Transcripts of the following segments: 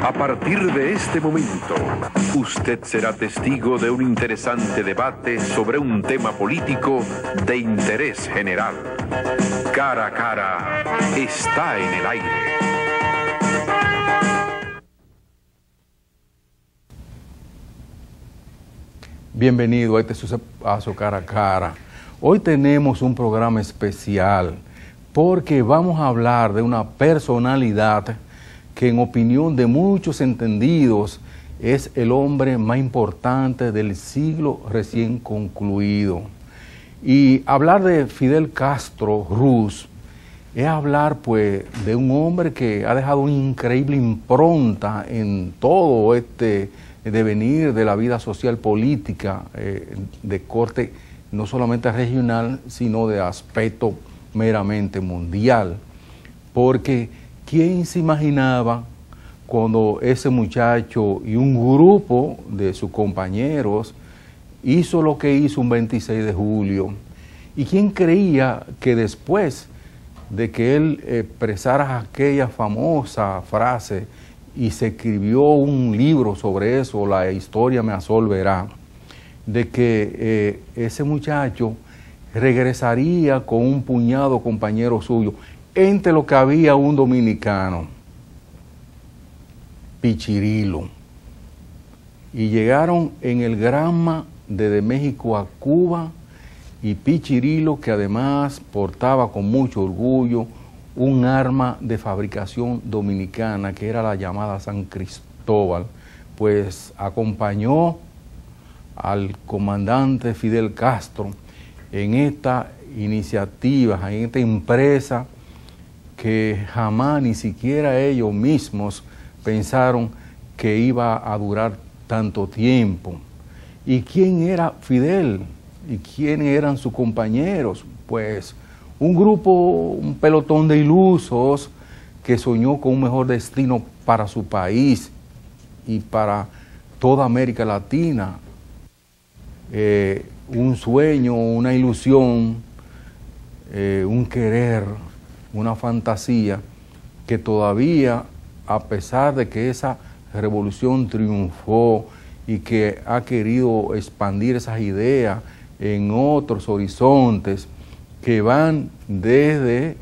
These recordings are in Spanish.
A partir de este momento, usted será testigo de un interesante debate sobre un tema político de interés general. Cara a cara está en el aire. Bienvenido a este su espacio Cara a Cara. Hoy tenemos un programa especial porque vamos a hablar de una personalidad que en opinión de muchos entendidos es el hombre más importante del siglo recién concluido. Y hablar de Fidel Castro Ruz es hablar pues de un hombre que ha dejado una increíble impronta en todo este devenir de la vida social política de corte no solamente regional, sino de aspecto meramente mundial. Porque ¿quién se imaginaba cuando ese muchacho y un grupo de sus compañeros hizo lo que hizo un 26 de julio? ¿Y quién creía que después de que él expresara aquella famosa frase y se escribió un libro sobre eso, La historia me absolverá, de que ese muchacho regresaría con un puñado de compañeros suyos, entre lo que había un dominicano, Pichirilo, y llegaron en el Granma desde México a Cuba, y Pichirilo, que además portaba con mucho orgullo un arma de fabricación dominicana, que era la llamada San Cristóbal, pues acompañó al comandante Fidel Castro en esta iniciativa, en esta empresa que jamás ni siquiera ellos mismos pensaron que iba a durar tanto tiempo. ¿Y quién era Fidel? ¿Y quiénes eran sus compañeros? Pues un grupo, un pelotón de ilusos que soñó con un mejor destino para su país y para toda América Latina. Un sueño, una ilusión, un querer, una fantasía que todavía, a pesar de que esa revolución triunfó y que ha querido expandir esas ideas en otros horizontes que van desde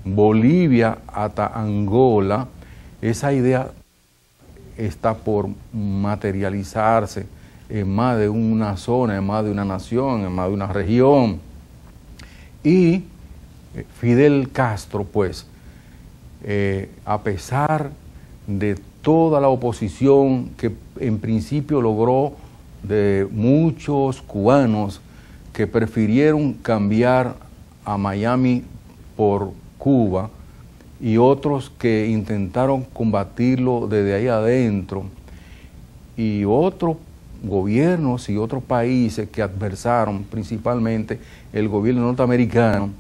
Bolivia hasta Angola, esa idea está por materializarse en más de una zona, en más de una nación, en más de una región. Y Fidel Castro, pues, a pesar de toda la oposición que en principio logró de muchos cubanos que prefirieron cambiar a Miami por Cuba y otros que intentaron combatirlo desde ahí adentro, y otros gobiernos y otros países que adversaron, principalmente el gobierno norteamericano,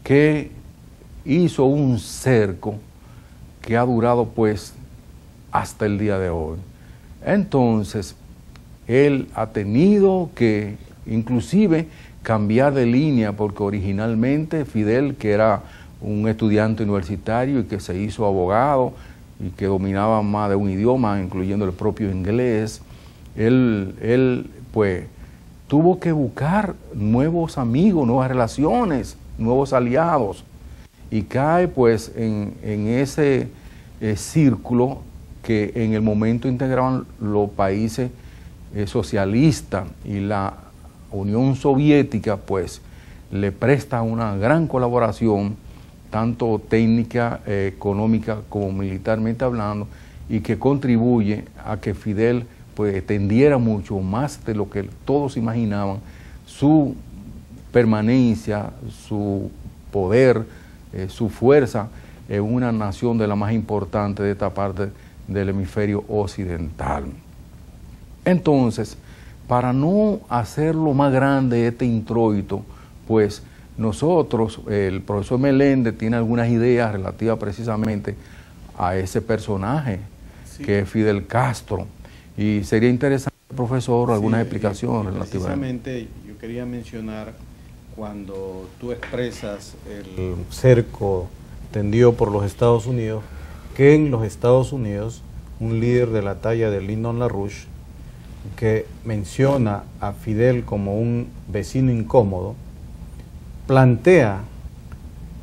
que hizo un cerco que ha durado pues hasta el día de hoy. Entonces, él ha tenido que inclusive cambiar de línea, porque originalmente Fidel, que era un estudiante universitario y que se hizo abogado y que dominaba más de un idioma, incluyendo el propio inglés, él pues tuvo que buscar nuevos amigos, nuevas relaciones, nuevos aliados, y cae pues en ese círculo que en el momento integraban los países socialistas, y la Unión Soviética pues le presta una gran colaboración, tanto técnica, económica como militarmente hablando, y que contribuye a que Fidel pues extendiera mucho más de lo que todos imaginaban su permanencia, su poder, su fuerza en una nación de la más importante de esta parte del hemisferio occidental. Entonces, para no hacerlo más grande este introito, pues nosotros, el profesor Meléndez tiene algunas ideas relativas precisamente a ese personaje, sí, que es Fidel Castro, y sería interesante, profesor, algunas explicaciones relativas. Precisamente yo quería mencionar cuando tú expresas el cerco tendido por los Estados Unidos, que en los Estados Unidos un líder de la talla de Lyndon LaRouche, que menciona a Fidel como un vecino incómodo, plantea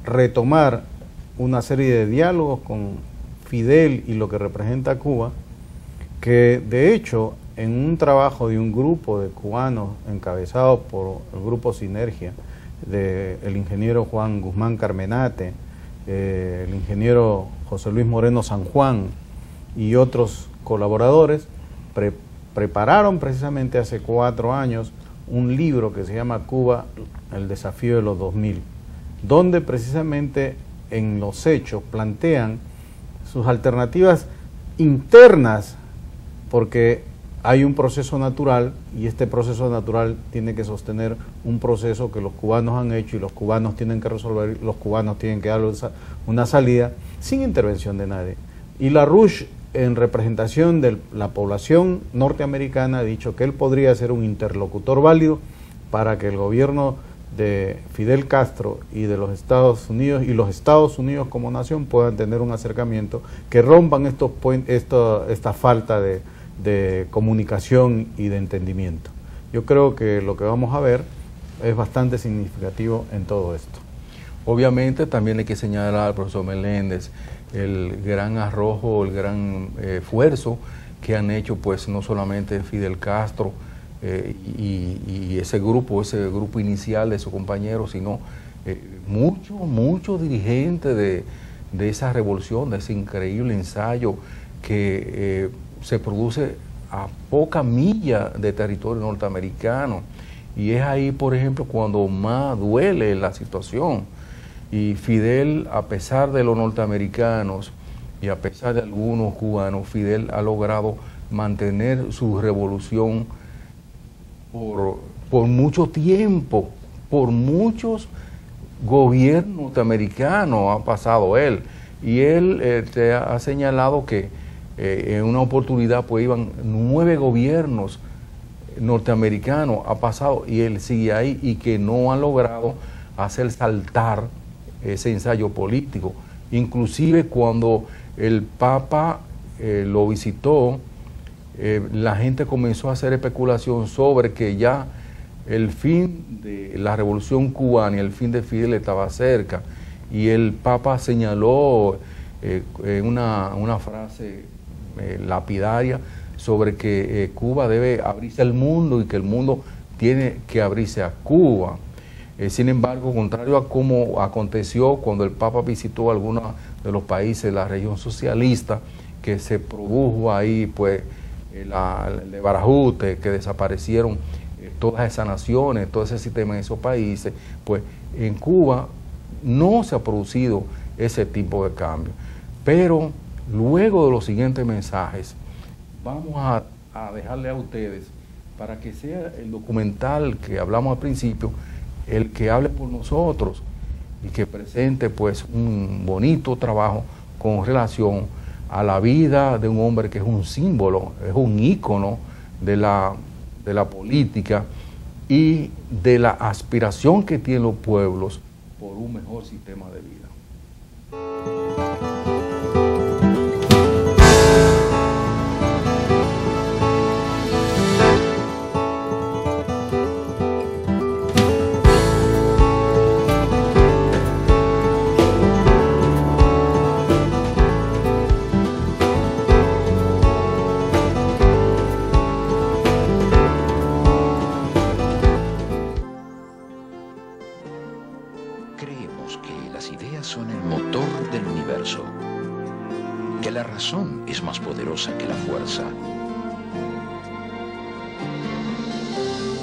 retomar una serie de diálogos con Fidel y lo que representa Cuba, que de hecho en un trabajo de un grupo de cubanos encabezado por el grupo Sinergia, del ingeniero Juan Guzmán Carmenate, el ingeniero José Luis Moreno San Juan y otros colaboradores, prepararon precisamente hace 4 años un libro que se llama Cuba, el desafío de los 2000, donde precisamente en los hechos plantean sus alternativas internas, porque hay un proceso natural y este proceso natural tiene que sostener un proceso que los cubanos han hecho y los cubanos tienen que resolver, los cubanos tienen que darle una salida sin intervención de nadie. Y LaRouche, en representación de la población norteamericana, ha dicho que él podría ser un interlocutor válido para que el gobierno de Fidel Castro y de los Estados Unidos y los Estados Unidos como nación puedan tener un acercamiento que rompan esta falta de comunicación y de entendimiento. Yo creo que lo que vamos a ver es bastante significativo en todo esto. Obviamente también hay que señalar al profesor Meléndez el gran arrojo, el gran esfuerzo que han hecho pues no solamente Fidel Castro y ese grupo inicial de sus compañeros, sino muchos dirigentes de esa revolución, de ese increíble ensayo que se produce a poca milla de territorio norteamericano, y es ahí, por ejemplo, cuando más duele la situación. Y Fidel, a pesar de los norteamericanos y a pesar de algunos cubanos, Fidel ha logrado mantener su revolución por mucho tiempo, por muchos gobiernos norteamericanos ha pasado él, y él te ha señalado que en una oportunidad pues iban 9 gobiernos norteamericanos, ha pasado, y él sigue ahí, y que no han logrado hacer saltar ese ensayo político. Inclusive cuando el Papa lo visitó, la gente comenzó a hacer especulación sobre que ya el fin de la revolución cubana y el fin de Fidel estaba cerca, y el Papa señaló una frase lapidaria sobre que Cuba debe abrirse al mundo y que el mundo tiene que abrirse a Cuba. Sin embargo, contrario a cómo aconteció cuando el Papa visitó algunos de los países de la región socialista, que se produjo ahí pues el de Barajute, que desaparecieron todas esas naciones, todo ese sistema en esos países, pues en Cuba no se ha producido ese tipo de cambio. Pero luego de los siguientes mensajes, vamos a dejarle a ustedes, para que sea el documental que hablamos al principio, el que hable por nosotros y que presente pues un bonito trabajo con relación a la vida de un hombre que es un símbolo, es un ícono de la política y de la aspiración que tienen los pueblos por un mejor sistema de vida. Creemos que las ideas son el motor del universo, que la razón es más poderosa que la fuerza,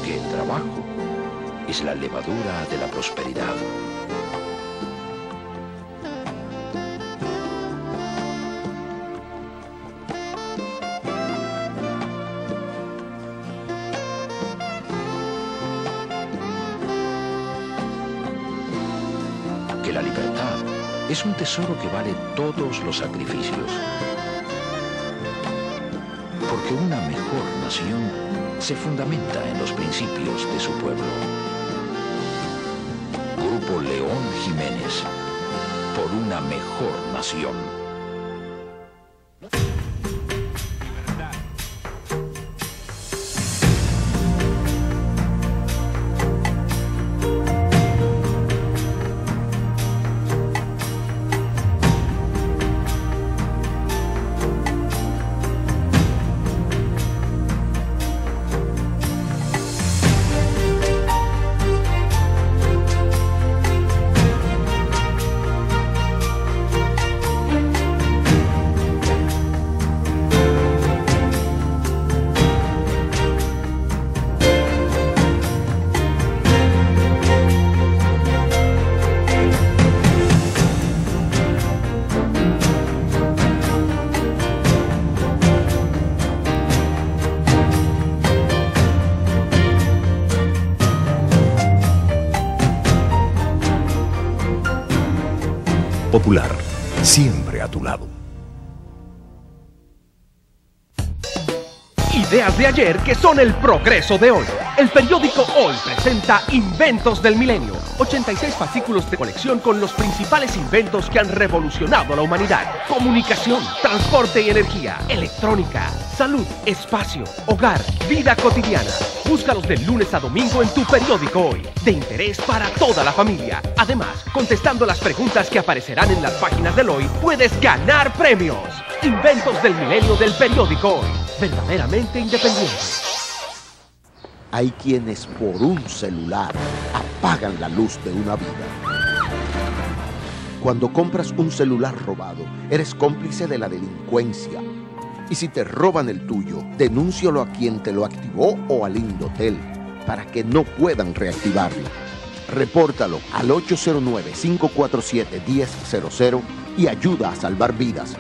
que el trabajo es la levadura de la prosperidad. Que la libertad es un tesoro que vale todos los sacrificios. Porque una mejor nación se fundamenta en los principios de su pueblo. Grupo León Jiménez, por una mejor nación. Popular, siempre a tu lado. Ideas de ayer que son el progreso de hoy. El periódico Hoy presenta Inventos del Milenio. 86 fascículos de colección con los principales inventos que han revolucionado a la humanidad. Comunicación, transporte y energía, electrónica, salud, espacio, hogar, vida cotidiana. Búscalos de lunes a domingo en tu periódico Hoy. De interés para toda la familia. Además, contestando las preguntas que aparecerán en las páginas del Hoy, puedes ganar premios. Inventos del Milenio del periódico Hoy. Verdaderamente independiente. Hay quienes por un celular apagan la luz de una vida. Cuando compras un celular robado, eres cómplice de la delincuencia. Y si te roban el tuyo, denúncialo a quien te lo activó o al Indotel, para que no puedan reactivarlo. Repórtalo al 809-547-1000 y ayuda a salvar vidas.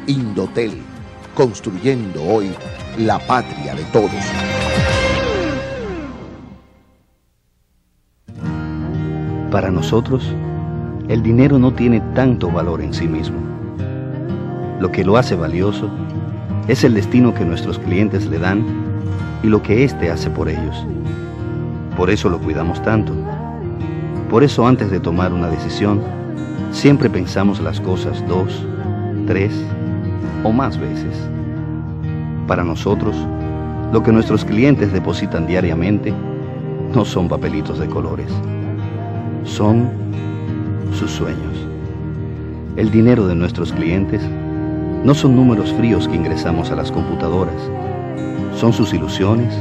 Indotel, construyendo hoy la patria de todos. Para nosotros, el dinero no tiene tanto valor en sí mismo. Lo que lo hace valioso es el destino que nuestros clientes le dan y lo que éste hace por ellos. Por eso lo cuidamos tanto. Por eso antes de tomar una decisión, siempre pensamos las cosas 2, 3 o más veces. Para nosotros, lo que nuestros clientes depositan diariamente no son papelitos de colores. Son sus sueños. El dinero de nuestros clientes no son números fríos que ingresamos a las computadoras. Son sus ilusiones,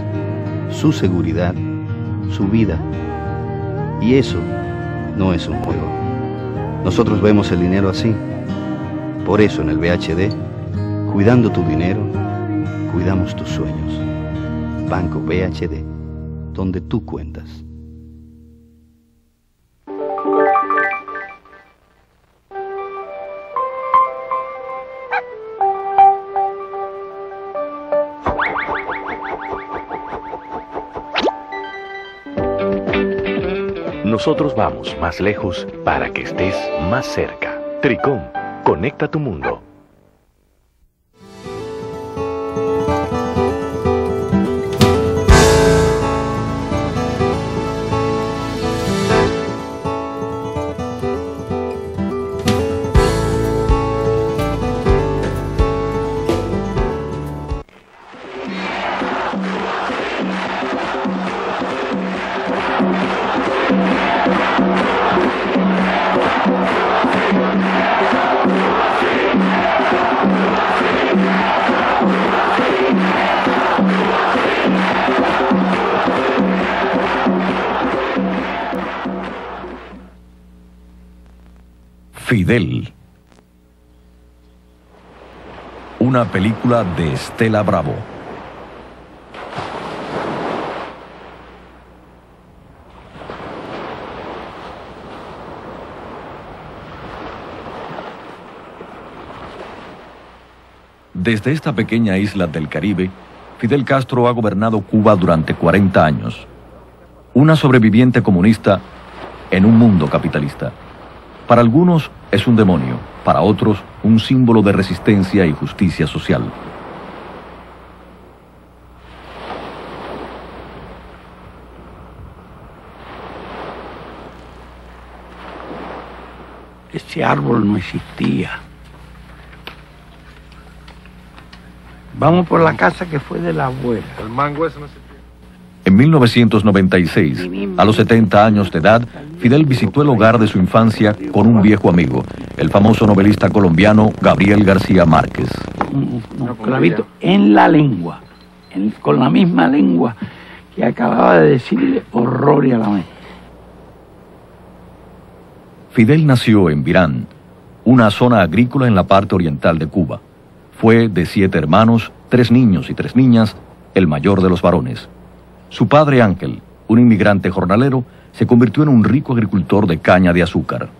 su seguridad, su vida. Y eso no es un juego. Nosotros vemos el dinero así. Por eso en el BHD, cuidando tu dinero, cuidamos tus sueños. Banco BHD, donde tú cuentas. Nosotros vamos más lejos para que estés más cerca. Tricom, conecta tu mundo. Fidel. Una película de Estela Bravo. Desde esta pequeña isla del Caribe, Fidel Castro ha gobernado Cuba durante 40 años. Una sobreviviente comunista en un mundo capitalista. Para algunos es un demonio, para otros un símbolo de resistencia y justicia social. Ese árbol no existía. Vamos por la casa que fue de la abuela. El mango ese no existía. En 1996, a los 70 años de edad, Fidel visitó el hogar de su infancia con un viejo amigo, el famoso novelista colombiano Gabriel García Márquez. Un clavito en la lengua, con la misma lengua que acababa de decirle horror y a la mente. Fidel nació en Virán, una zona agrícola en la parte oriental de Cuba. Fue de 7 hermanos, 3 niños y 3 niñas, el mayor de los varones. Su padre Ángel, un inmigrante jornalero, se convirtió en un rico agricultor de caña de azúcar.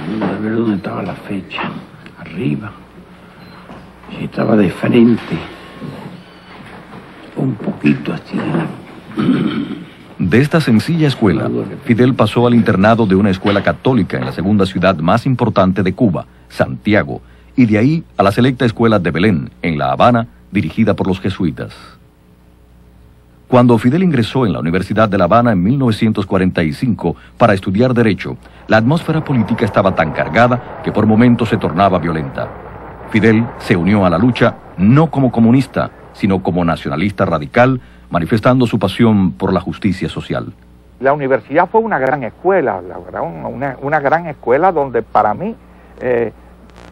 Vamos a ver dónde estaba la fecha. Arriba. que estaba de frente, un poquito así de la... De esta sencilla escuela, Fidel pasó al internado de una escuela católica en la segunda ciudad más importante de Cuba, Santiago, y de ahí a la selecta escuela de Belén, en La Habana, dirigida por los jesuitas. Cuando Fidel ingresó en la Universidad de La Habana en 1945 para estudiar Derecho, la atmósfera política estaba tan cargada que por momentos se tornaba violenta. Fidel se unió a la lucha no como comunista, sino como nacionalista radical, manifestando su pasión por la justicia social. La universidad fue una gran escuela, la verdad, una gran escuela donde para mí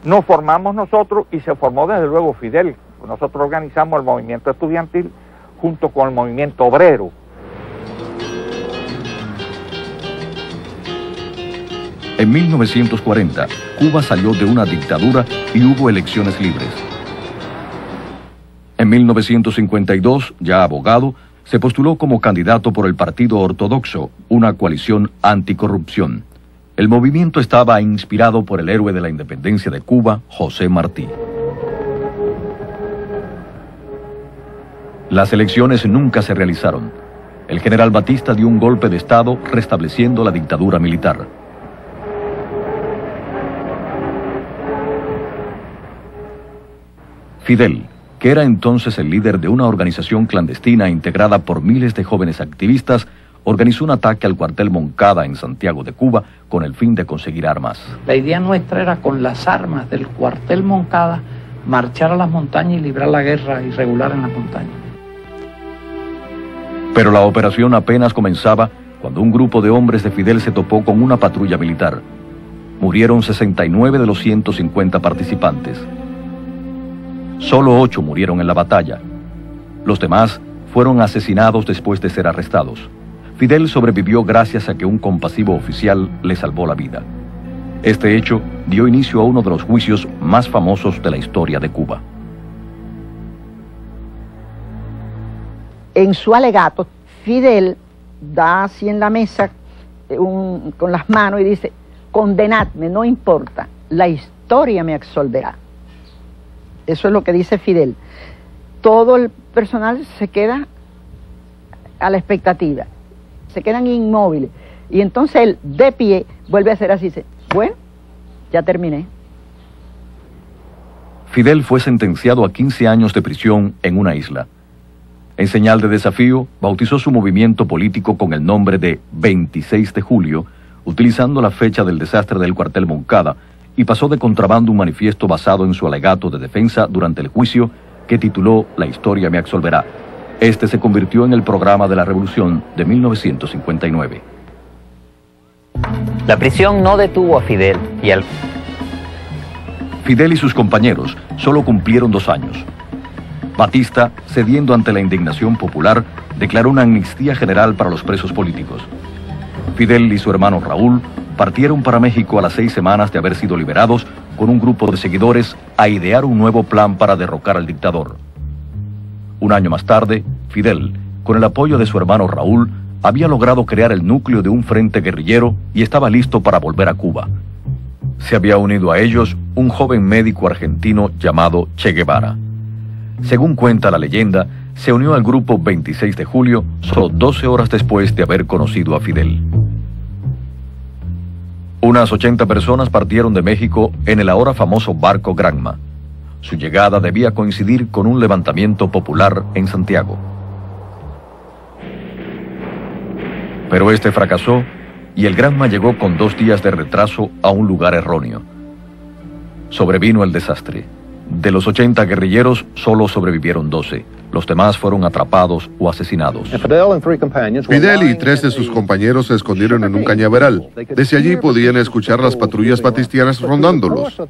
nos formamos nosotros y se formó desde luego Fidel. Nosotros organizamos el movimiento estudiantil junto con el movimiento obrero. En 1940, Cuba salió de una dictadura y hubo elecciones libres. En 1952, ya abogado, se postuló como candidato por el Partido Ortodoxo, una coalición anticorrupción. El movimiento estaba inspirado por el héroe de la independencia de Cuba, José Martí. Las elecciones nunca se realizaron. El general Batista dio un golpe de Estado restableciendo la dictadura militar. Fidel, que era entonces el líder de una organización clandestina integrada por miles de jóvenes activistas, organizó un ataque al cuartel Moncada en Santiago de Cuba con el fin de conseguir armas. La idea nuestra era con las armas del cuartel Moncada marchar a las montañas y librar la guerra irregular en las montañas. Pero la operación apenas comenzaba cuando un grupo de hombres de Fidel se topó con una patrulla militar. Murieron 69 de los 150 participantes. Solo 8 murieron en la batalla. Los demás fueron asesinados después de ser arrestados. Fidel sobrevivió gracias a que un compasivo oficial le salvó la vida. Este hecho dio inicio a uno de los juicios más famosos de la historia de Cuba. En su alegato, Fidel da así en la mesa con las manos y dice: condenadme, no importa, la historia me absolverá. Eso es lo que dice Fidel. Todo el personal se queda a la expectativa, se quedan inmóviles. Y entonces él, de pie, vuelve a hacer así, dice: bueno, ya terminé. Fidel fue sentenciado a 15 años de prisión en una isla. En señal de desafío, bautizó su movimiento político con el nombre de 26 de julio, utilizando la fecha del desastre del cuartel Moncada, y pasó de contrabando un manifiesto basado en su alegato de defensa durante el juicio, que tituló La historia me absolverá. Este se convirtió en el programa de la Revolución de 1959. La prisión no detuvo a Fidel y al... Fidel y sus compañeros solo cumplieron 2 años. Batista, cediendo ante la indignación popular, declaró una amnistía general para los presos políticos. Fidel y su hermano Raúl partieron para México a las 6 semanas de haber sido liberados con un grupo de seguidores a idear un nuevo plan para derrocar al dictador. Un año más tarde, Fidel, con el apoyo de su hermano Raúl, había logrado crear el núcleo de un frente guerrillero y estaba listo para volver a Cuba. Se había unido a ellos un joven médico argentino llamado Che Guevara. Según cuenta la leyenda, se unió al grupo 26 de julio solo 12 horas después de haber conocido a Fidel. Unas 80 personas partieron de México en el ahora famoso barco Granma. Su llegada debía coincidir con un levantamiento popular en Santiago. Pero este fracasó y el Granma llegó con 2 días de retraso a un lugar erróneo. Sobrevino el desastre. De los 80 guerrilleros, solo sobrevivieron 12. Los demás fueron atrapados o asesinados. Fidel y 3 de sus compañeros se escondieron en un cañaveral. Desde allí podían escuchar las patrullas batistianas rondándolos.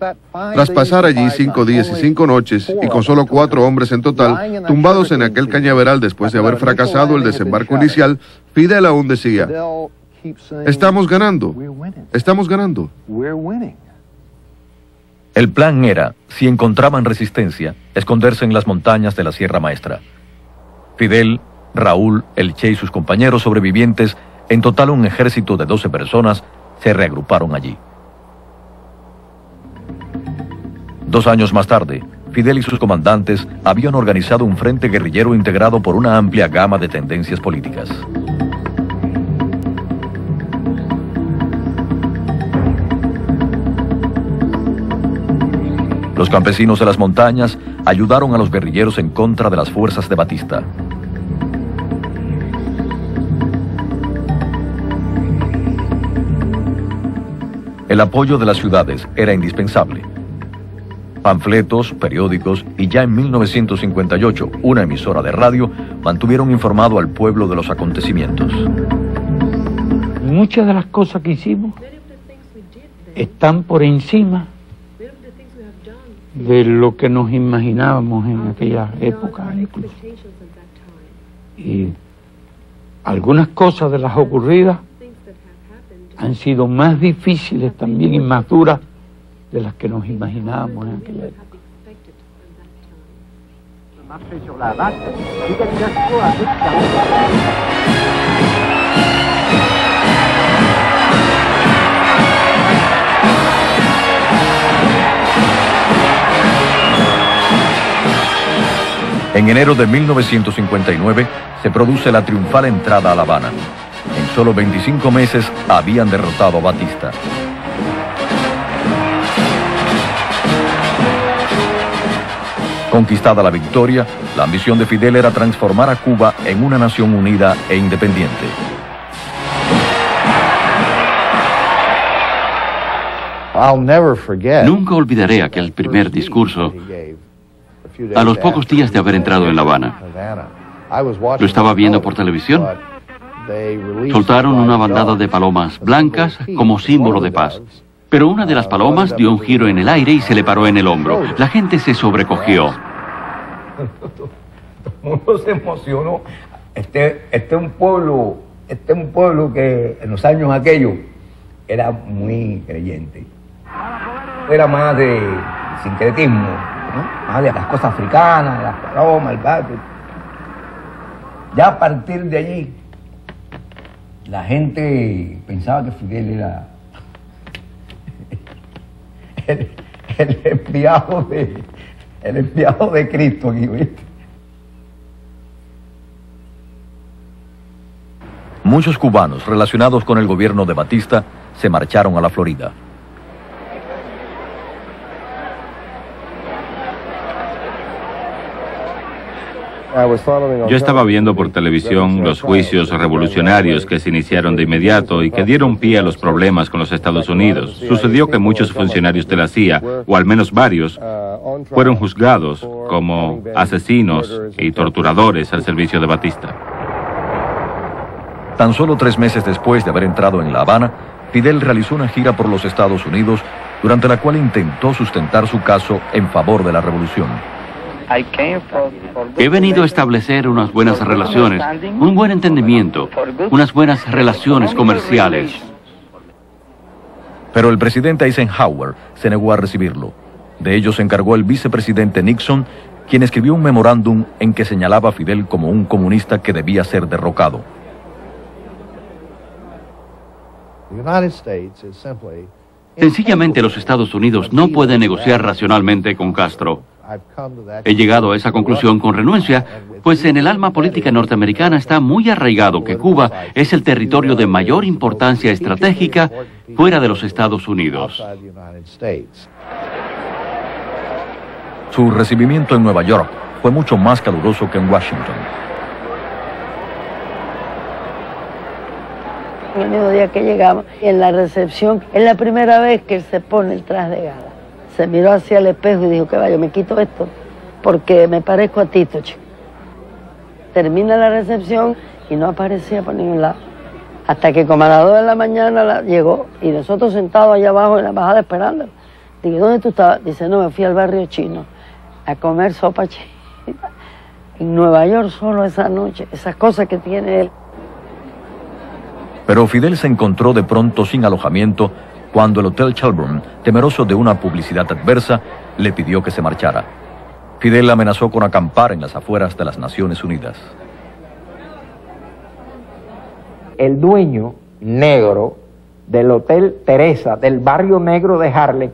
Tras pasar allí 5 días y 5 noches, y con solo 4 hombres en total, tumbados en aquel cañaveral después de haber fracasado el desembarco inicial, Fidel aún decía: estamos ganando, estamos ganando. El plan era, si encontraban resistencia, esconderse en las montañas de la Sierra Maestra. Fidel, Raúl, el Che y sus compañeros sobrevivientes, en total un ejército de 12 personas, se reagruparon allí. 2 años más tarde, Fidel y sus comandantes habían organizado un frente guerrillero integrado por una amplia gama de tendencias políticas. Los campesinos de las montañas ayudaron a los guerrilleros en contra de las fuerzas de Batista. El apoyo de las ciudades era indispensable. Panfletos, periódicos y ya en 1958 una emisora de radio mantuvieron informado al pueblo de los acontecimientos. Muchas de las cosas que hicimos están por encima de lo que nos imaginábamos en aquella época incluso. Y algunas cosas de las ocurridas han sido más difíciles también y más duras de las que nos imaginábamos en aquella época. En enero de 1959 se produce la triunfal entrada a La Habana. En solo 25 meses habían derrotado a Batista. Conquistada la victoria, la ambición de Fidel era transformar a Cuba en una nación unida e independiente. Nunca olvidaré aquel primer discurso a los pocos días de haber entrado en La Habana. Lo estaba viendo por televisión. Soltaron una bandada de palomas blancas como símbolo de paz. Pero una de las palomas dio un giro en el aire y se le paró en el hombro. La gente se sobrecogió. Uno se emocionó. Este es un pueblo que en los años aquellos era muy creyente. Era más de sincretismo, ¿no? Más de las cosas africanas, de las palomas, el gato. Ya a partir de allí, la gente pensaba que Fidel era el enviado de Cristo aquí, ¿viste? Muchos cubanos relacionados con el gobierno de Batista se marcharon a la Florida. Yo estaba viendo por televisión los juicios revolucionarios que se iniciaron de inmediato y que dieron pie a los problemas con los Estados Unidos. Sucedió que muchos funcionarios de la CIA, o al menos varios, fueron juzgados como asesinos y torturadores al servicio de Batista. Tan solo 3 meses después de haber entrado en La Habana, Fidel realizó una gira por los Estados Unidos, durante la cual intentó sustentar su caso en favor de la revolución. He venido a establecer unas buenas relaciones, un buen entendimiento, unas buenas relaciones comerciales. Pero el presidente Eisenhower se negó a recibirlo. De ello se encargó el vicepresidente Nixon, quien escribió un memorándum en que señalaba a Fidel como un comunista que debía ser derrocado. Sencillamente los Estados Unidos no pueden negociar racionalmente con Castro. He llegado a esa conclusión con renuencia, pues en el alma política norteamericana está muy arraigado que Cuba es el territorio de mayor importancia estratégica fuera de los Estados Unidos. Su recibimiento en Nueva York fue mucho más caluroso que en Washington. El mismo día que llegamos, en la recepción, es la primera vez que él se pone el traje de gala. Se miró hacia el espejo y dijo, que vaya, me quito esto, porque me parezco a Tito, chico. Termina la recepción y no aparecía por ningún lado. Hasta que como a las 2 de la mañana llegó y nosotros sentados allá abajo en la embajada esperando. Digo, ¿dónde tú estabas? Dice, no, me fui al barrio chino a comer sopa china. En Nueva York solo esa noche, esas cosas que tiene él. Pero Fidel se encontró de pronto sin alojamiento cuando el Hotel Shelburne, temeroso de una publicidad adversa, le pidió que se marchara. Fidel amenazó con acampar en las afueras de las Naciones Unidas. El dueño negro del Hotel Teresa, del barrio negro de Harlem,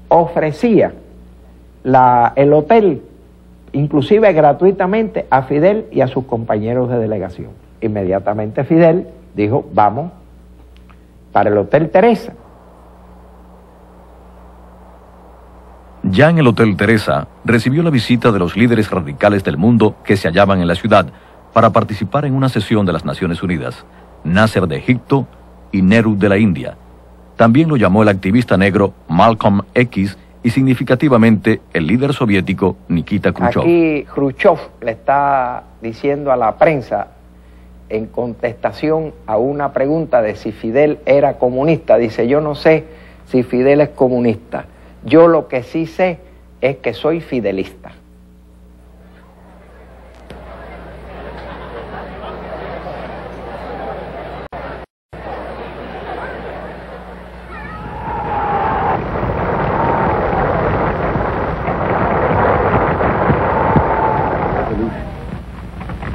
ofrecía el hotel, inclusive gratuitamente, a Fidel y a sus compañeros de delegación. Inmediatamente Fidel dijo, vamos para el Hotel Teresa. Ya en el Hotel Teresa, recibió la visita de los líderes radicales del mundo que se hallaban en la ciudad para participar en una sesión de las Naciones Unidas, Nasser de Egipto y Nehru de la India. También lo llamó el activista negro Malcolm X y significativamente el líder soviético Nikita Khrushchev. Aquí Khrushchev le está diciendo a la prensa, en contestación a una pregunta de si Fidel era comunista, dice, yo no sé si Fidel es comunista. Yo lo que sí sé es que soy fidelista.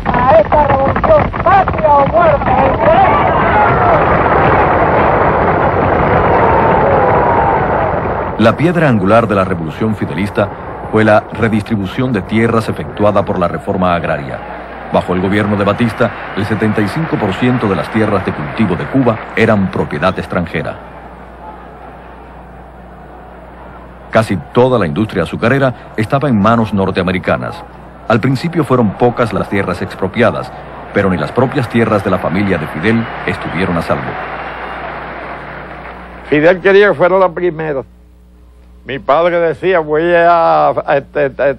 A esta revolución, patria o muerte. La piedra angular de la revolución fidelista fue la redistribución de tierras efectuada por la reforma agraria. Bajo el gobierno de Batista, el 75% de las tierras de cultivo de Cuba eran propiedad extranjera. Casi toda la industria azucarera estaba en manos norteamericanas. Al principio fueron pocas las tierras expropiadas, pero ni las propias tierras de la familia de Fidel estuvieron a salvo. Fidel quería que fuera la primera. Mi padre decía,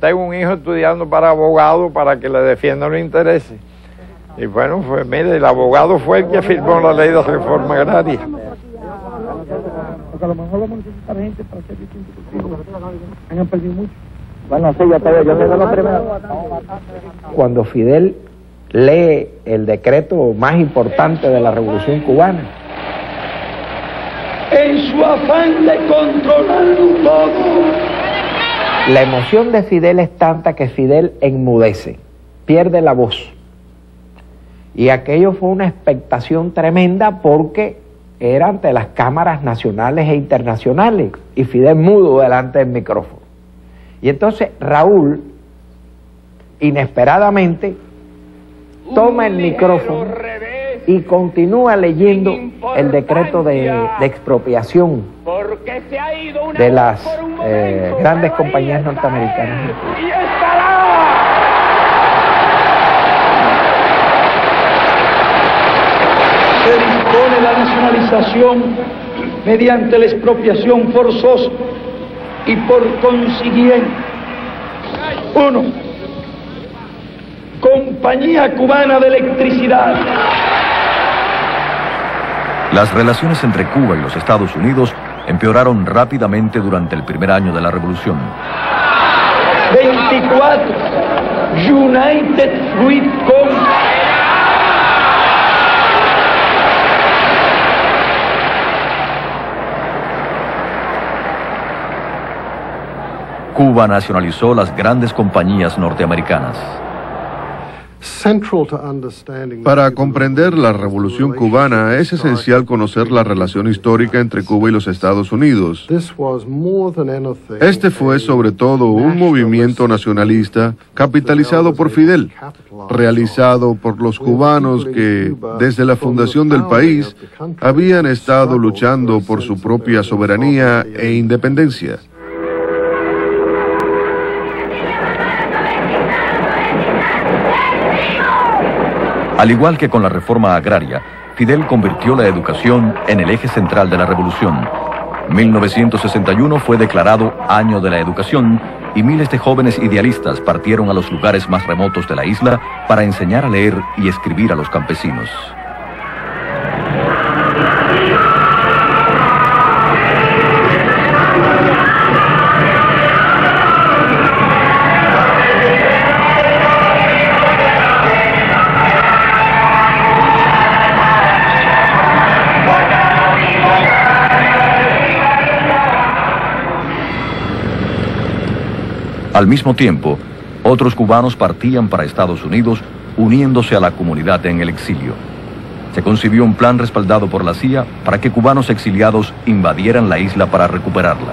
tengo un hijo estudiando para abogado para que le defienda los intereses. Y bueno, pues mire, el abogado fue el que firmó la ley de reforma agraria. Porque a lo mejor vamos a necesitar gente para hacer distintos cultivos. Han perdido mucho. Bueno, sí, yo tengo la primera. Cuando Fidel lee el decreto más importante de la Revolución Cubana, en su afán de controlarlo todo, la emoción de Fidel es tanta que Fidel enmudece, pierde la voz. Y aquello fue una expectación tremenda porque era ante las cámaras nacionales e internacionales y Fidel mudo delante del micrófono. Y entonces Raúl, inesperadamente, toma el micrófono y continúa leyendo el decreto de expropiación de las grandes compañías norteamericanas. Se dispone la nacionalización mediante la expropiación forzosa y por consiguiente, 1. Compañía Cubana de Electricidad. Las relaciones entre Cuba y los Estados Unidos empeoraron rápidamente durante el primer año de la revolución. 24. United Fruit Company. Cuba nacionalizó las grandes compañías norteamericanas. Para comprender la Revolución Cubana es esencial conocer la relación histórica entre Cuba y los Estados Unidos. Este fue sobre todo un movimiento nacionalista capitalizado por Fidel, realizado por los cubanos que, desde la fundación del país, habían estado luchando por su propia soberanía e independencia. Al igual que con la reforma agraria, Fidel convirtió la educación en el eje central de la revolución. 1961 fue declarado Año de la Educación y miles de jóvenes idealistas partieron a los lugares más remotos de la isla para enseñar a leer y escribir a los campesinos. Al mismo tiempo, otros cubanos partían para Estados Unidos, uniéndose a la comunidad en el exilio. Se concibió un plan respaldado por la CIA para que cubanos exiliados invadieran la isla para recuperarla.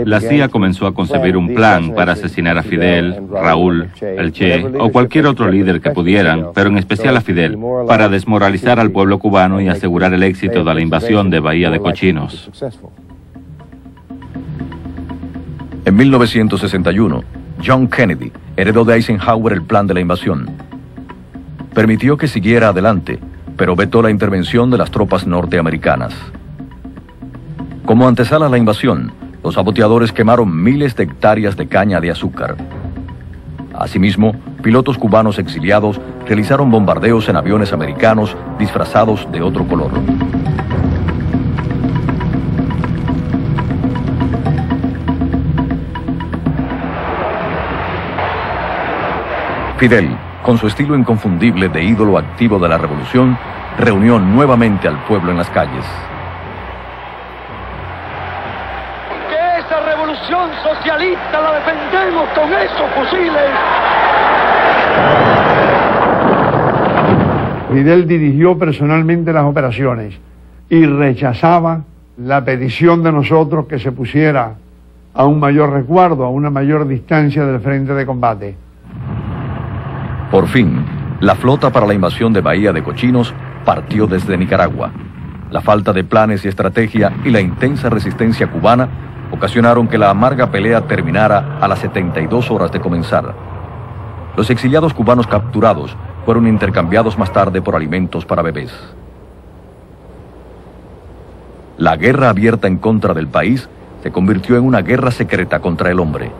La CIA comenzó a concebir un plan para asesinar a Fidel, Raúl, el Che o cualquier otro líder que pudieran, pero en especial a Fidel, para desmoralizar al pueblo cubano y asegurar el éxito de la invasión de Bahía de Cochinos. En 1961, John Kennedy heredó de Eisenhower el plan de la invasión. Permitió que siguiera adelante, pero vetó la intervención de las tropas norteamericanas. Como antesala a la invasión, los saboteadores quemaron miles de hectáreas de caña de azúcar. Asimismo, pilotos cubanos exiliados realizaron bombardeos en aviones americanos disfrazados de otro color. Fidel, con su estilo inconfundible de ídolo activo de la revolución, reunió nuevamente al pueblo en las calles. Que esa revolución socialista la defendemos con esos fusiles. Fidel dirigió personalmente las operaciones y rechazaba la petición de nosotros que se pusiera a un mayor resguardo, a una mayor distancia del frente de combate. Por fin, la flota para la invasión de Bahía de Cochinos partió desde Nicaragua. La falta de planes y estrategia y la intensa resistencia cubana ocasionaron que la amarga pelea terminara a las 72 horas de comenzar. Los exiliados cubanos capturados fueron intercambiados más tarde por alimentos para bebés. La guerra abierta en contra del país se convirtió en una guerra secreta contra el hombre.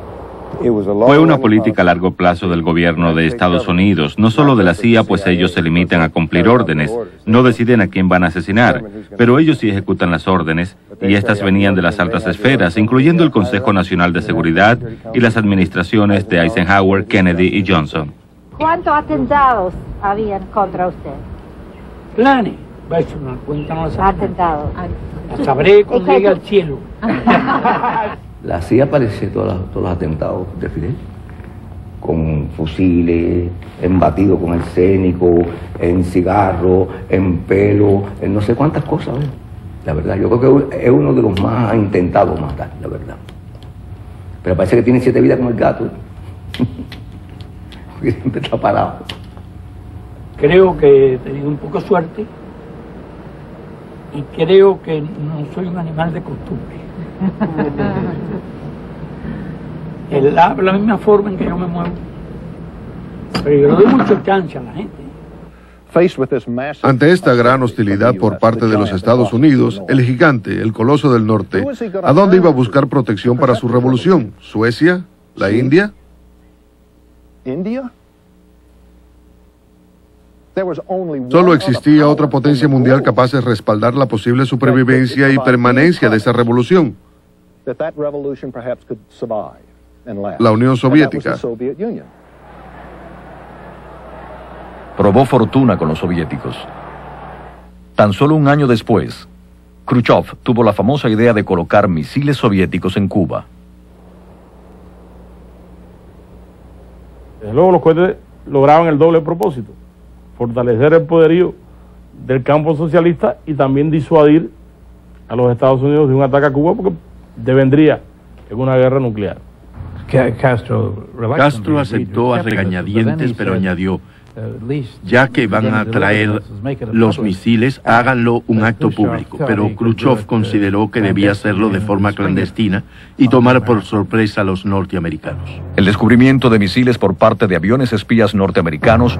Fue una política a largo plazo del gobierno de Estados Unidos, no solo de la CIA, pues ellos se limitan a cumplir órdenes, no deciden a quién van a asesinar, pero ellos sí ejecutan las órdenes, y estas venían de las altas esferas, incluyendo el Consejo Nacional de Seguridad y las administraciones de Eisenhower, Kennedy y Johnson. ¿Cuántos atentados habían contra usted? Planes. Eso no cuentan los atentados. La sabré cuando llegue al cielo. La CIA aparece todos los atentados de Fidel, con fusiles, en batido con arsénico, en cigarro, en pelo, en no sé cuántas cosas, ¿ves? La verdad, yo creo que es uno de los más intentados matar, la verdad. Pero parece que tiene 7 vidas como el gato. Porque siempre está parado. Creo que he tenido un poco de suerte y creo que no soy un animal de costumbre. Él habla la misma forma en que yo me muevo, pero yo le doy mucha chance a la gente. Ante esta gran hostilidad por parte de los Estados Unidos, el gigante, el coloso del norte, ¿a dónde iba a buscar protección para su revolución? ¿Suecia? ¿La India? Solo existía otra potencia mundial capaz de respaldar la posible supervivencia y permanencia de esa revolución: la Unión Soviética. Probó fortuna con los soviéticos. Tan solo un año después, Khrushchev tuvo la famosa idea de colocar misiles soviéticos en Cuba. Luego los cohetes lograban el doble propósito: fortalecer el poderío del campo socialista y también disuadir a los Estados Unidos de un ataque a Cuba, porque devendría en una guerra nuclear. Castro aceptó a regañadientes, pero añadió: ya que van a traer los misiles, háganlo un acto público. Pero Khrushchev consideró que debía hacerlo de forma clandestina y tomar por sorpresa a los norteamericanos. El descubrimiento de misiles por parte de aviones espías norteamericanos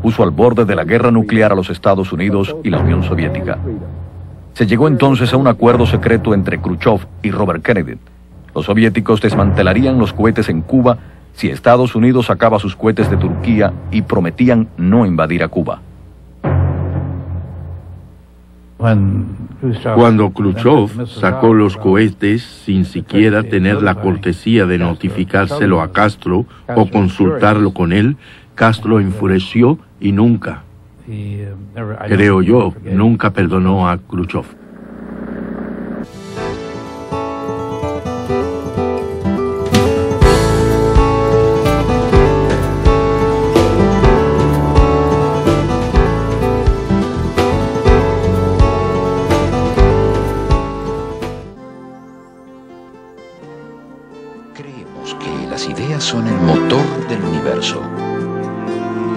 puso al borde de la guerra nuclear a los Estados Unidos y la Unión Soviética. Se llegó entonces a un acuerdo secreto entre Khrushchev y Robert Kennedy. Los soviéticos desmantelarían los cohetes en Cuba si Estados Unidos sacaba sus cohetes de Turquía, y prometían no invadir a Cuba. Cuando Khrushchev sacó los cohetes sin siquiera tener la cortesía de notificárselo a Castro o consultarlo con él, Castro enfureció y nunca, creo yo, nunca perdonó a Khrushchev.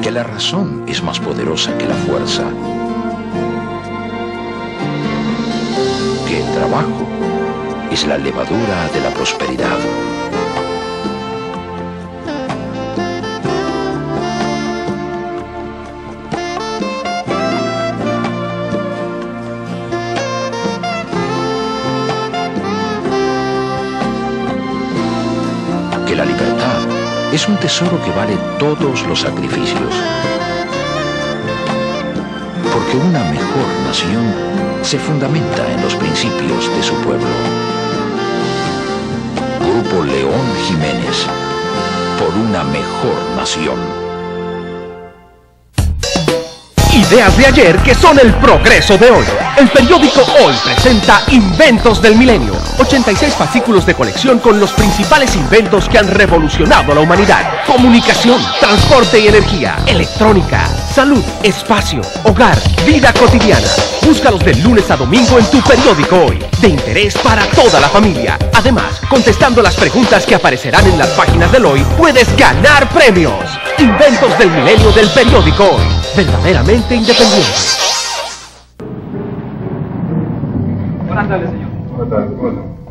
que la razón es más poderosa que la fuerza, que el trabajo es la levadura de la prosperidad. Que la libertad es un tesoro que vale todos los sacrificios. Porque una mejor nación se fundamenta en los principios de su pueblo. Grupo León Jiménez, por una mejor nación. Ideas de ayer que son el progreso de hoy. El periódico Hoy presenta Inventos del Milenio. 86 fascículos de colección con los principales inventos que han revolucionado a la humanidad. Comunicación, transporte y energía, electrónica, salud, espacio, hogar, vida cotidiana. Búscalos de lunes a domingo en tu periódico Hoy. De interés para toda la familia. Además, contestando las preguntas que aparecerán en las páginas del Hoy, puedes ganar premios. Inventos del Milenio del periódico Hoy. Verdaderamente independiente. Buenas tardes, señor. Buenas tardes.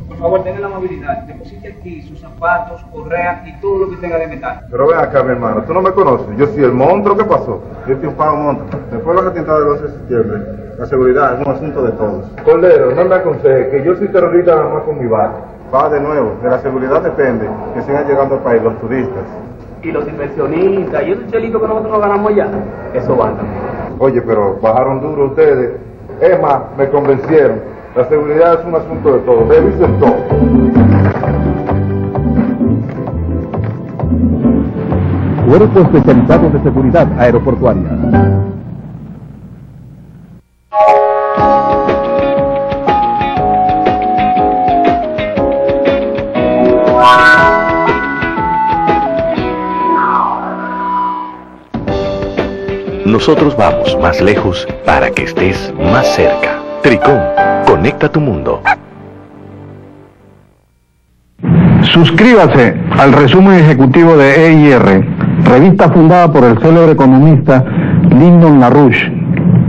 Por favor, tenga la amabilidad. Deposite aquí sus zapatos, correas y todo lo que tenga de metal. Pero ven acá, mi hermano. Tú no me conoces. Yo soy el monstruo. ¿Qué pasó? Yo estoy un pago monstruo. Después de la retintada del 11 de septiembre, la seguridad es un asunto de todos. Cordero, no me aconseje que yo soy terrorista nada más con mi bate. Va de nuevo. De la seguridad depende que sigan llegando al país los turistas. Y los inversionistas y esos chelitos que nosotros nos ganamos ya, eso van también. Oye, pero bajaron duro ustedes. Es más, me convencieron. La seguridad es un asunto de todos. Revisen todo. Cuerpo Especializado de Seguridad Aeroportuaria. Nosotros vamos más lejos para que estés más cerca. Tricom, conecta tu mundo. Suscríbase al resumen ejecutivo de EIR, revista fundada por el célebre economista Lyndon LaRouche,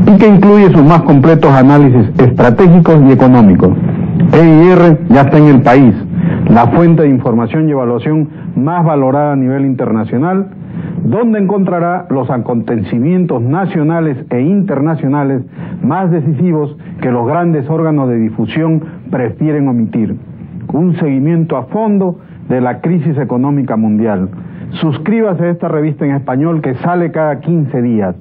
y que incluye sus más completos análisis estratégicos y económicos. EIR ya está en el país, la fuente de información y evaluación más valorada a nivel internacional, donde encontrará los acontecimientos nacionales e internacionales más decisivos que los grandes órganos de difusión prefieren omitir. Un seguimiento a fondo de la crisis económica mundial. Suscríbase a esta revista en español que sale cada 15 días.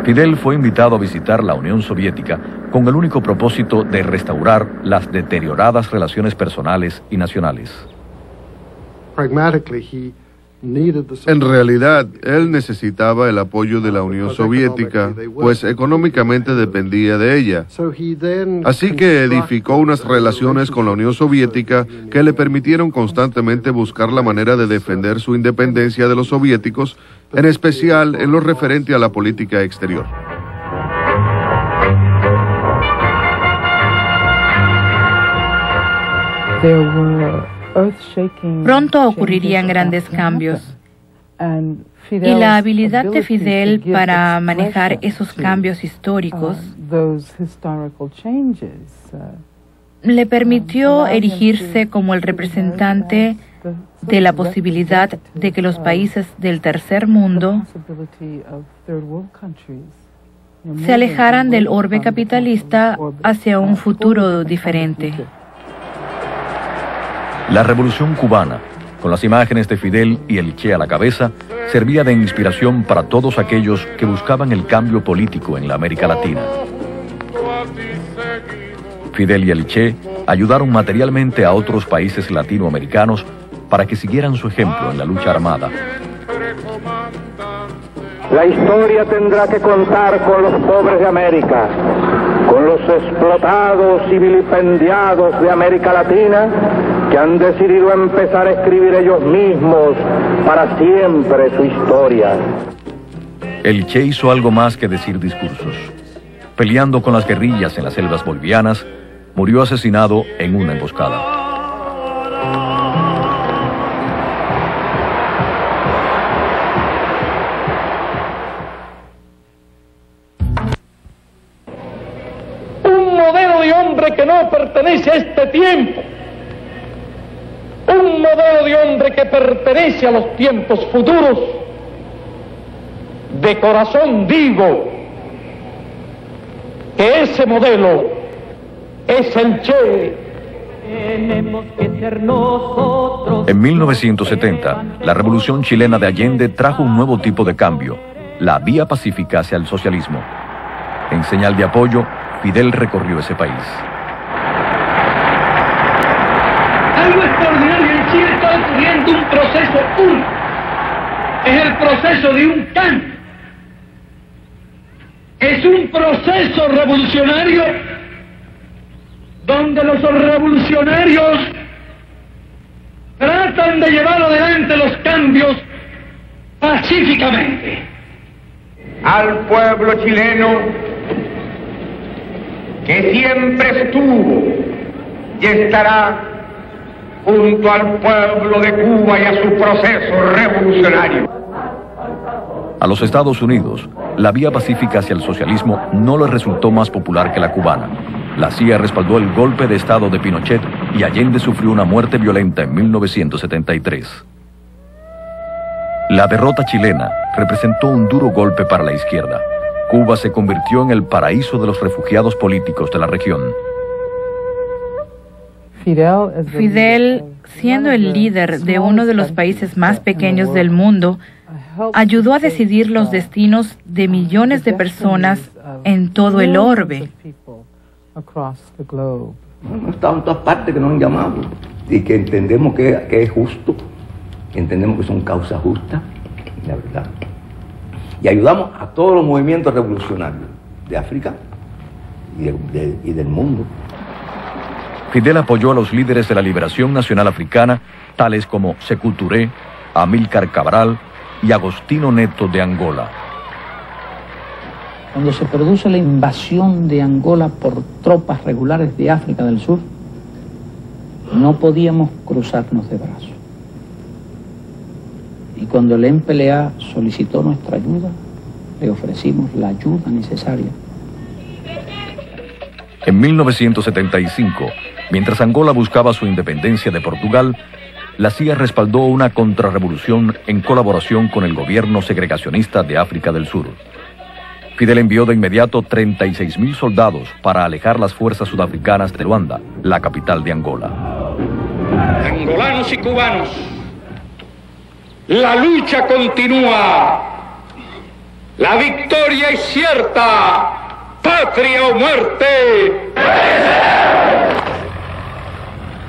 Fidel fue invitado a visitar la Unión Soviética con el único propósito de restaurar las deterioradas relaciones personales y nacionales. En realidad, él necesitaba el apoyo de la Unión Soviética, pues económicamente dependía de ella. Así que edificó unas relaciones con la Unión Soviética que le permitieron constantemente buscar la manera de defender su independencia de los soviéticos, en especial en lo referente a la política exterior. Pronto ocurrirían grandes cambios y la habilidad de Fidel para manejar esos cambios históricos le permitió erigirse como el representante de la posibilidad de que los países del tercer mundo se alejaran del orbe capitalista hacia un futuro diferente. La revolución cubana, con las imágenes de Fidel y el Che a la cabeza, servía de inspiración para todos aquellos que buscaban el cambio político en la América Latina. Fidel y el Che ayudaron materialmente a otros países latinoamericanos para que siguieran su ejemplo en la lucha armada. La historia tendrá que contar con los pobres de América, con los explotados y vilipendiados de América Latina, que han decidido empezar a escribir ellos mismos para siempre su historia. El Che hizo algo más que decir discursos. Peleando con las guerrillas en las selvas bolivianas, murió asesinado en una emboscada. Un modelo de hombre que no pertenece a este tiempo. Un modelo de hombre que pertenece a los tiempos futuros. De corazón digo que ese modelo es el Che. Tenemos que ser nosotros. En 1970, la revolución chilena de Allende trajo un nuevo tipo de cambio, la vía pacífica hacia el socialismo. En señal de apoyo, Fidel recorrió ese país. Algo extraordinario en Chile está ocurriendo, un proceso único. Es el proceso de un cambio. Es un proceso revolucionario donde los revolucionarios tratan de llevar adelante los cambios pacíficamente. Al pueblo chileno que siempre estuvo y estará junto al pueblo de Cuba y a su proceso revolucionario. A los Estados Unidos, la vía pacífica hacia el socialismo no le resultó más popular que la cubana. La CIA respaldó el golpe de Estado de Pinochet y Allende sufrió una muerte violenta en 1973. La derrota chilena representó un duro golpe para la izquierda. Cuba se convirtió en el paraíso de los refugiados políticos de la región. Fidel, siendo el líder de uno de los países más pequeños del mundo, ayudó a decidir los destinos de millones de personas en todo el orbe. Estamos en todas partes que nos han llamado y que entendemos que es justo, entendemos que son causas justas, la verdad. Y ayudamos a todos los movimientos revolucionarios de África y del mundo. Fidel apoyó a los líderes de la Liberación Nacional Africana, tales como Sékou Touré, Amílcar Cabral y Agostinho Neto de Angola. Cuando se produce la invasión de Angola por tropas regulares de África del Sur, no podíamos cruzarnos de brazos. Y cuando el MPLA solicitó nuestra ayuda, le ofrecimos la ayuda necesaria. En 1975, mientras Angola buscaba su independencia de Portugal, la CIA respaldó una contrarrevolución en colaboración con el gobierno segregacionista de África del Sur. Fidel envió de inmediato 36.000 soldados para alejar las fuerzas sudafricanas de Luanda, la capital de Angola. Angolanos y cubanos, la lucha continúa. La victoria es cierta. ¡Patria o muerte!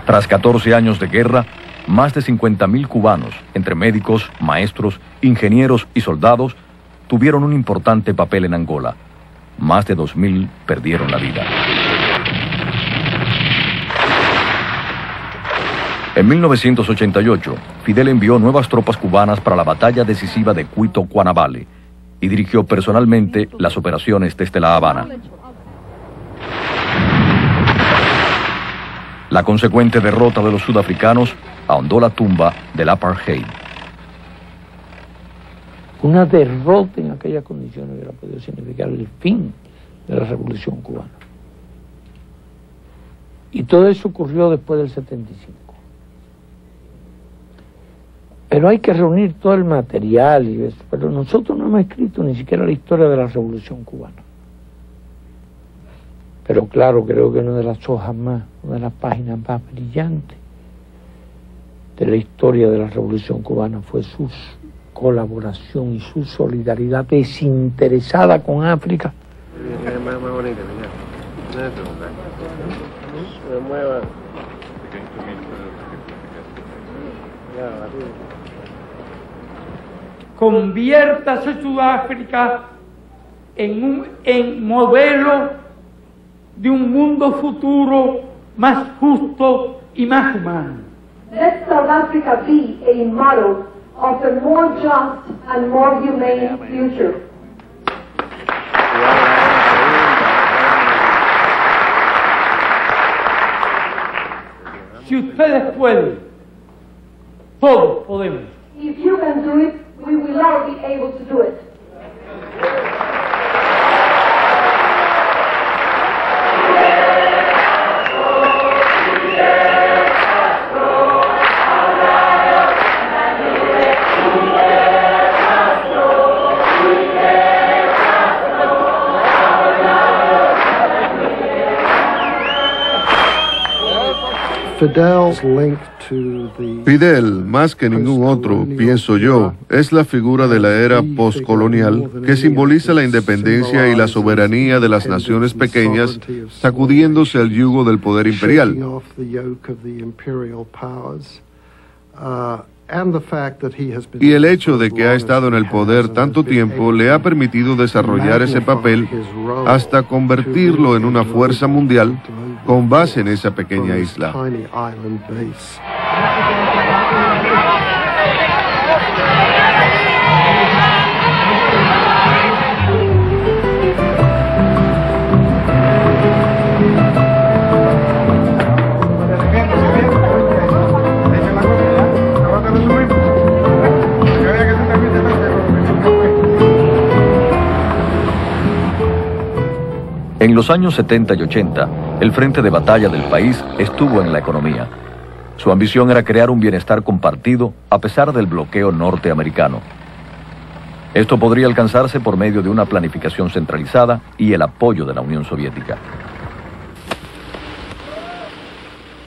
Tras 14 años de guerra, más de 50.000 cubanos, entre médicos, maestros, ingenieros y soldados, tuvieron un importante papel en Angola. Más de 2.000 perdieron la vida. En 1988, Fidel envió nuevas tropas cubanas para la batalla decisiva de Cuito-Cuanavale y dirigió personalmente las operaciones desde La Habana. La consecuente derrota de los sudafricanos ahondó la tumba del apartheid. Una derrota en aquellas condiciones hubiera podido significar el fin de la Revolución Cubana. Y todo eso ocurrió después del 75. Pero hay que reunir todo el material y eso. Pero nosotros no hemos escrito ni siquiera la historia de la Revolución Cubana. Pero claro, creo que una de las hojas más, una de las páginas más brillantes de la historia de la Revolución Cubana fue su colaboración y su solidaridad desinteresada con África. Conviértase Sudáfrica en modelo de un mundo futuro más justo y más humano. Let South Africa be a model of a more just and more humane future. Si ustedes pueden, todos podemos. If you can do it, we will all be able to do it. Fidel, más que ningún otro, pienso yo, es la figura de la era postcolonial que simboliza la independencia y la soberanía de las naciones pequeñas, sacudiéndose al yugo del poder imperial. Y el hecho de que ha estado en el poder tanto tiempo le ha permitido desarrollar ese papel hasta convertirlo en una fuerza mundial con base en esa pequeña isla. En los años 70 y 80, el frente de batalla del país estuvo en la economía. Su ambición era crear un bienestar compartido a pesar del bloqueo norteamericano. Esto podría alcanzarse por medio de una planificación centralizada y el apoyo de la Unión Soviética.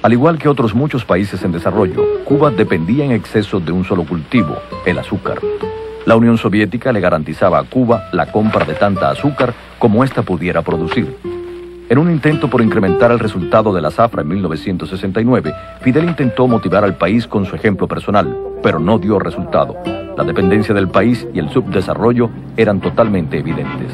Al igual que otros muchos países en desarrollo, Cuba dependía en exceso de un solo cultivo, el azúcar. La Unión Soviética le garantizaba a Cuba la compra de tanta azúcar como ésta pudiera producir. En un intento por incrementar el resultado de la zafra en 1969, Fidel intentó motivar al país con su ejemplo personal, pero no dio resultado. La dependencia del país y el subdesarrollo eran totalmente evidentes.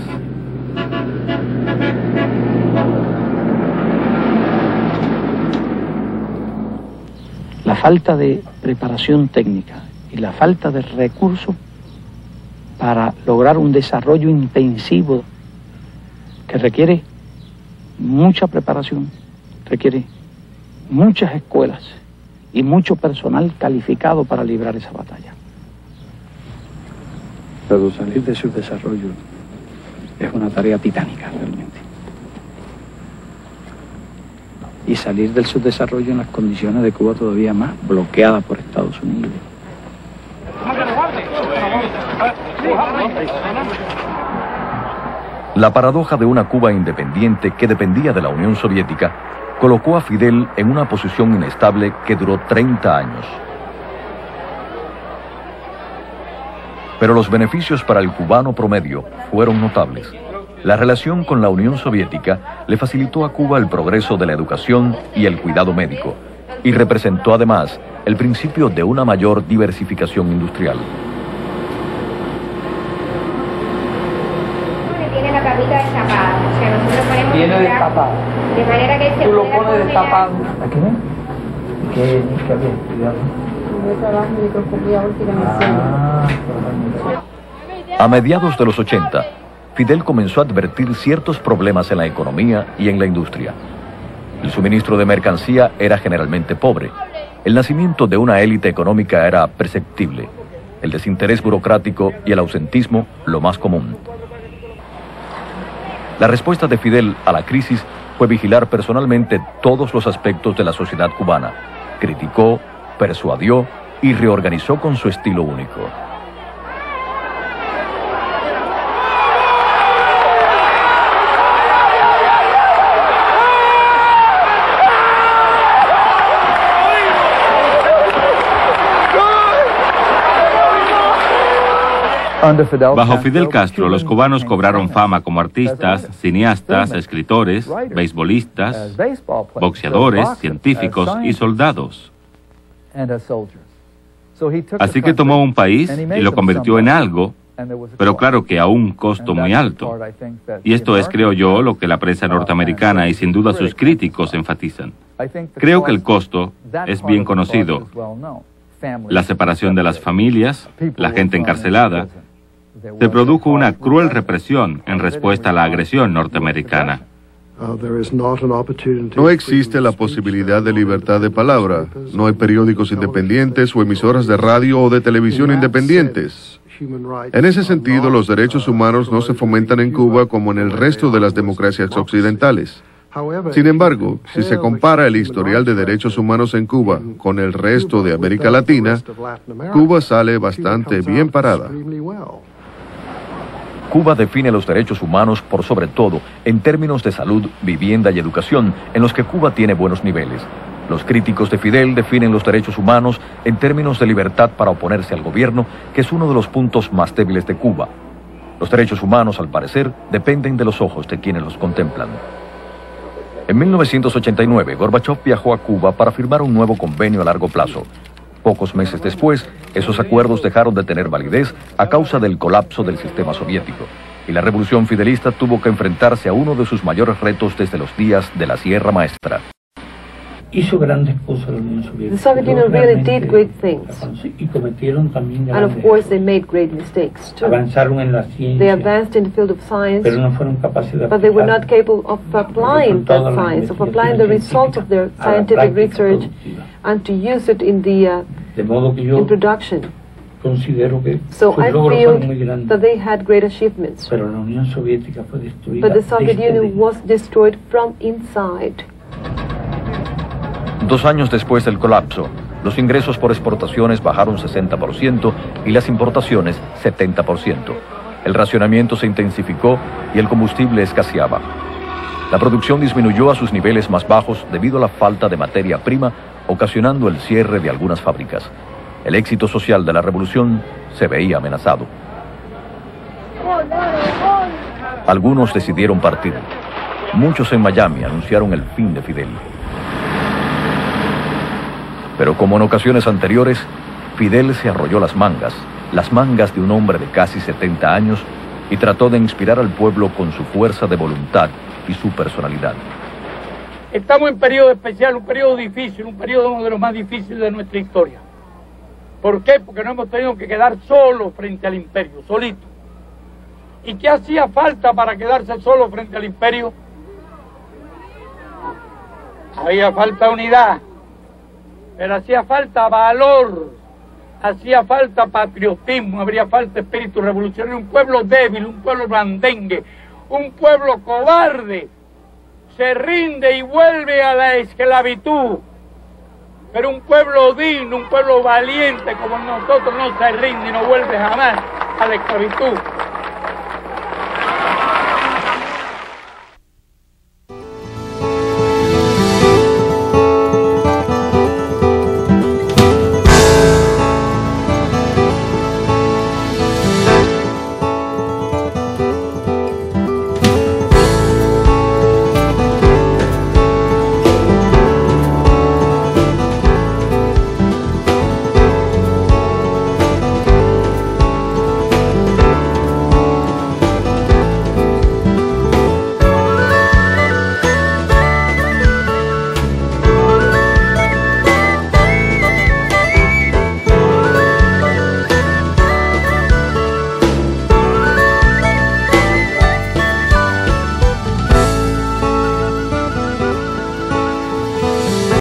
La falta de preparación técnica y la falta de recursos para lograr un desarrollo intensivo que requiere mucha preparación, requiere muchas escuelas y mucho personal calificado para librar esa batalla. Pero salir de su desarrollo es una tarea titánica realmente. Y salir del subdesarrollo en las condiciones de Cuba todavía más bloqueada por Estados Unidos. La paradoja de una Cuba independiente que dependía de la Unión Soviética colocó a Fidel en una posición inestable que duró 30 años. Pero los beneficios para el cubano promedio fueron notables. La relación con la Unión Soviética le facilitó a Cuba el progreso de la educación y el cuidado médico, y representó además el principio de una mayor diversificación industrial. Tiene la tapita destapada, o sea, nosotros ponemos... Tiene destapada. De manera que se tú lo pueda pones congelar. destapado. ¿Aquí ven? Que bien, cuidado. A mediados de los 80, Fidel comenzó a advertir ciertos problemas en la economía y en la industria. El suministro de mercancía era generalmente pobre. El nacimiento de una élite económica era perceptible. El desinterés burocrático y el ausentismo lo más común. La respuesta de Fidel a la crisis fue vigilar personalmente todos los aspectos de la sociedad cubana. Criticó, persuadió y reorganizó con su estilo único. Bajo Fidel Castro, los cubanos cobraron fama como artistas, cineastas, escritores, beisbolistas, boxeadores, científicos y soldados. Así que tomó un país y lo convirtió en algo, pero claro que a un costo muy alto. Y esto es, creo yo, lo que la prensa norteamericana y sin duda sus críticos enfatizan. Creo que el costo es bien conocido. La separación de las familias, la gente encarcelada. Se produjo una cruel represión en respuesta a la agresión norteamericana. No existe la posibilidad de libertad de palabra. No hay periódicos independientes o emisoras de radio o de televisión independientes. En ese sentido, los derechos humanos no se fomentan en Cuba como en el resto de las democracias occidentales. Sin embargo, si se compara el historial de derechos humanos en Cuba con el resto de América Latina, Cuba sale bastante bien parada. Cuba define los derechos humanos por sobre todo en términos de salud, vivienda y educación, en los que Cuba tiene buenos niveles. Los críticos de Fidel definen los derechos humanos en términos de libertad para oponerse al gobierno, que es uno de los puntos más débiles de Cuba. Los derechos humanos, al parecer, dependen de los ojos de quienes los contemplan. En 1989, Gorbachov viajó a Cuba para firmar un nuevo convenio a largo plazo. Pocos meses después, esos acuerdos dejaron de tener validez a causa del colapso del sistema soviético, y la revolución fidelista tuvo que enfrentarse a uno de sus mayores retos desde los días de la Sierra Maestra. Hizo grandes cosas la Unión Soviética. The Soviet Union really did great things. Y cometieron también And of grandes course they made great mistakes too. Avanzaron en la They ciencia, advanced in the field of science, pero no fueron capaces de but they were aplicar not capable of applying that science, of applying the results of their scientific research and to use it in the de modo que yo in production. considero que So sus I logros feel fueron muy grandes, that they had great achievements, pero la Unión Soviética fue destruida but the Soviet desde Union dentro. was destroyed from inside. 2 años después del colapso, los ingresos por exportaciones bajaron 60% y las importaciones 70%. El racionamiento se intensificó y el combustible escaseaba. La producción disminuyó a sus niveles más bajos debido a la falta de materia prima, ocasionando el cierre de algunas fábricas. El éxito social de la revolución se veía amenazado. Algunos decidieron partir. Muchos en Miami anunciaron el fin de Fidel. Pero como en ocasiones anteriores, Fidel se arrolló las mangas de un hombre de casi 70 años, y trató de inspirar al pueblo con su fuerza de voluntad y su personalidad. Estamos en un periodo especial, un periodo difícil, un periodo uno de los más difíciles de nuestra historia. ¿Por qué? Porque no hemos tenido que quedar solos frente al imperio, solitos. ¿Y qué hacía falta para quedarse solo frente al imperio? Había falta unidad, pero hacía falta valor, hacía falta patriotismo, habría falta espíritu revolucionario. Un pueblo débil, un pueblo blandengue, un pueblo cobarde, se rinde y vuelve a la esclavitud. Pero un pueblo digno, un pueblo valiente como nosotros no se rinde y no vuelve jamás a la esclavitud.